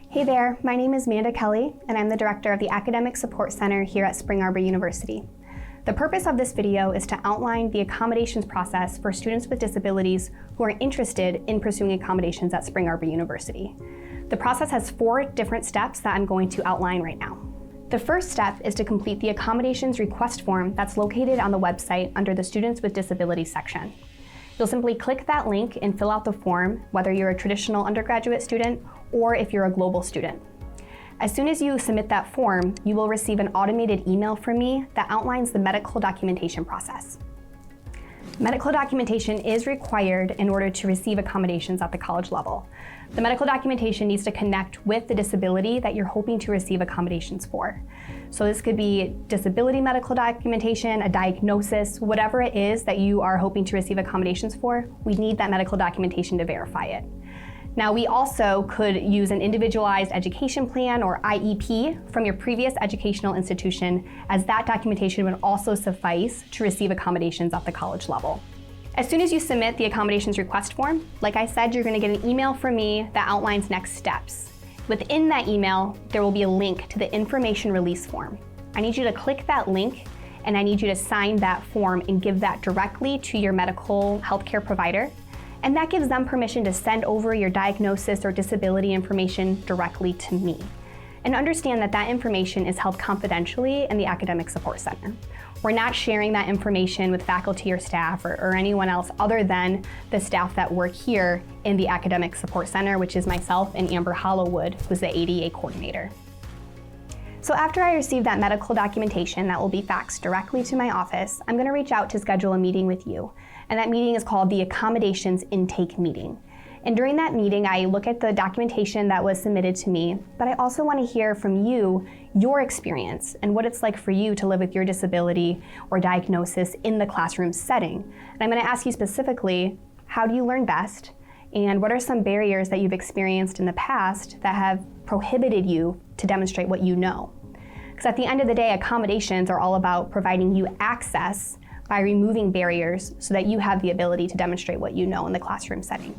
Hey there, my name is Amanda Kelly, and I'm the director of the Academic Support Center here at Spring Arbor University. The purpose of this video is to outline the accommodations process for students with disabilities who are interested in pursuing accommodations at Spring Arbor University. The process has 4 different steps that I'm going to outline right now. The first step is to complete the accommodations request form that's located on the website under the Students with Disabilities section. You'll simply click that link and fill out the form, whether you're a traditional undergraduate student or if you're a global student. As soon as you submit that form, you will receive an automated email from me that outlines the medical documentation process. Medical documentation is required in order to receive accommodations at the college level. The medical documentation needs to connect with the disability that you're hoping to receive accommodations for. So this could be disability medical documentation, a diagnosis, whatever it is that you are hoping to receive accommodations for, we need that medical documentation to verify it. Now, we also could use an individualized education plan or IEP from your previous educational institution, as that documentation would also suffice to receive accommodations at the college level. As soon as you submit the accommodations request form, like I said, you're going to get an email from me that outlines next steps. Within that email, there will be a link to the information release form. I need you to click that link, and I need you to sign that form and give that directly to your medical healthcare provider. And that gives them permission to send over your diagnosis or disability information directly to me. And understand that that information is held confidentially in the Academic Support Center. We're not sharing that information with faculty or staff or anyone else other than the staff that work here in the Academic Support Center, which is myself and Amber Hollowood, who's the ADA coordinator. So after I receive that medical documentation that will be faxed directly to my office, I'm going to reach out to schedule a meeting with you. And that meeting is called the Accommodations Intake Meeting. And during that meeting, I look at the documentation that was submitted to me, but I also want to hear from you, your experience, and what it's like for you to live with your disability or diagnosis in the classroom setting. And I'm going to ask you specifically, how do you learn best? And what are some barriers that you've experienced in the past that have prohibited you to demonstrate what you know? Because at the end of the day, accommodations are all about providing you access by removing barriers so that you have the ability to demonstrate what you know in the classroom setting.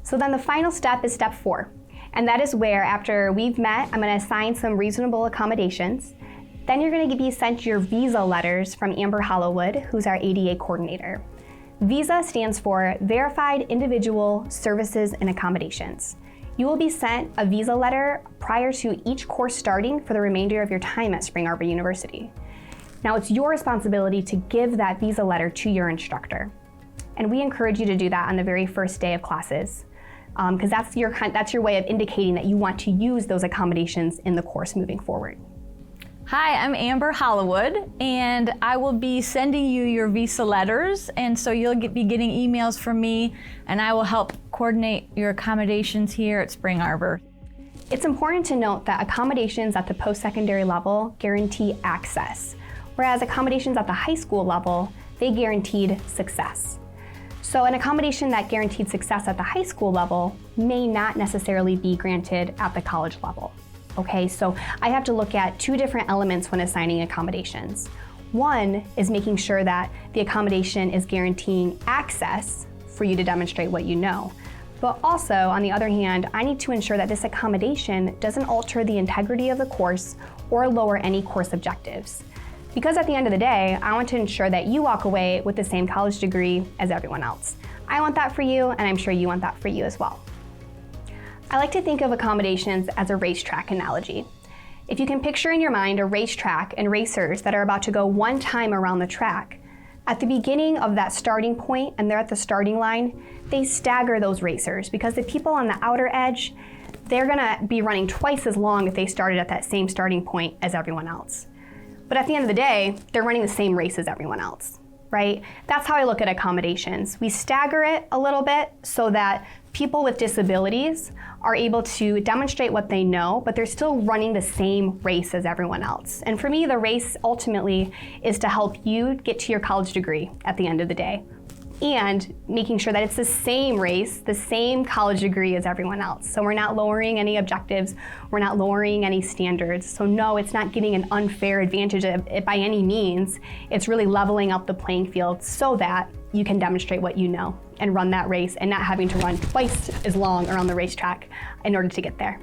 So then the final step is step 4. And that is where, after we've met, I'm going to assign some reasonable accommodations. Then you're going to be sent your visa letters from Amber Hollowood, who's our ADA coordinator. VISA stands for Verified Individual Services and Accommodations. You will be sent a visa letter prior to each course starting for the remainder of your time at Spring Arbor University. Now, it's your responsibility to give that visa letter to your instructor. And we encourage you to do that on the very first day of classes, because that's your way of indicating that you want to use those accommodations in the course moving forward. Hi, I'm Amber Hollowood, and I will be sending you your visa letters, and so you'll be getting emails from me, and I will help coordinate your accommodations here at Spring Arbor. It's important to note that accommodations at the post-secondary level guarantee access, whereas accommodations at the high school level, they guaranteed success. So an accommodation that guaranteed success at the high school level may not necessarily be granted at the college level. Okay, so I have to look at 2 different elements when assigning accommodations. One is making sure that the accommodation is guaranteeing access for you to demonstrate what you know. But also, on the other hand, I need to ensure that this accommodation doesn't alter the integrity of the course or lower any course objectives. Because at the end of the day, I want to ensure that you walk away with the same college degree as everyone else. I want that for you, and I'm sure you want that for you as well. I like to think of accommodations as a racetrack analogy. If you can picture in your mind a racetrack and racers that are about to go one time around the track, at the beginning of that starting point and they're at the starting line, they stagger those racers because the people on the outer edge, they're gonna be running twice as long if they started at that same starting point as everyone else. But at the end of the day, they're running the same race as everyone else, right? That's how I look at accommodations. We stagger it a little bit so that people with disabilities are able to demonstrate what they know, but they're still running the same race as everyone else. And for me, the race ultimately is to help you get to your college degree at the end of the day, and making sure that it's the same race, the same college degree as everyone else. So we're not lowering any objectives, we're not lowering any standards. So no, it's not getting an unfair advantage by any means. It's really leveling up the playing field so that you can demonstrate what you know and run that race and not having to run twice as long around the racetrack in order to get there.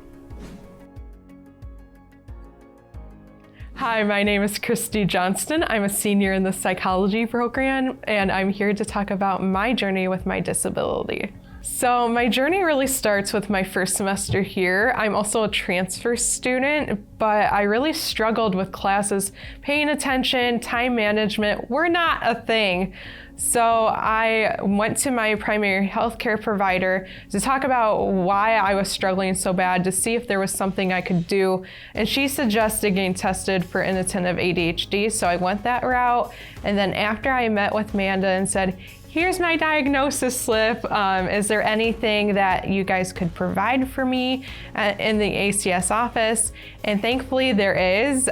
Hi, my name is Christy Johnston. I'm a senior in the psychology program, and I'm here to talk about my journey with my disability. So my journey really starts with my first semester here. I'm also a transfer student, but I really struggled with classes. Paying attention, time management were not a thing. So I went to my primary healthcare provider to talk about why I was struggling so bad, to see if there was something I could do. And she suggested getting tested for inattentive ADHD. So I went that route. And then after I met with Amanda and said, here's my diagnosis slip. Is there anything that you guys could provide for me in the ACS office? And thankfully there is.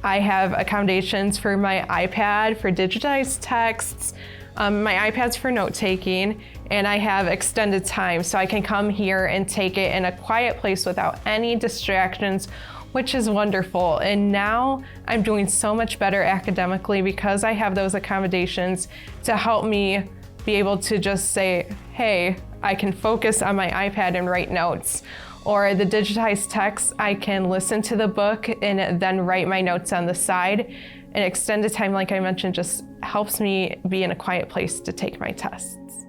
I have accommodations for my iPad for digitized texts, my iPad's for note-taking, and I have extended time so I can come here and take it in a quiet place without any distractions, which is wonderful. And now I'm doing so much better academically because I have those accommodations to help me be able to just say, hey, I can focus on my iPad and write notes. Or the digitized text, I can listen to the book and then write my notes on the side. And extended time, like I mentioned, just helps me be in a quiet place to take my tests.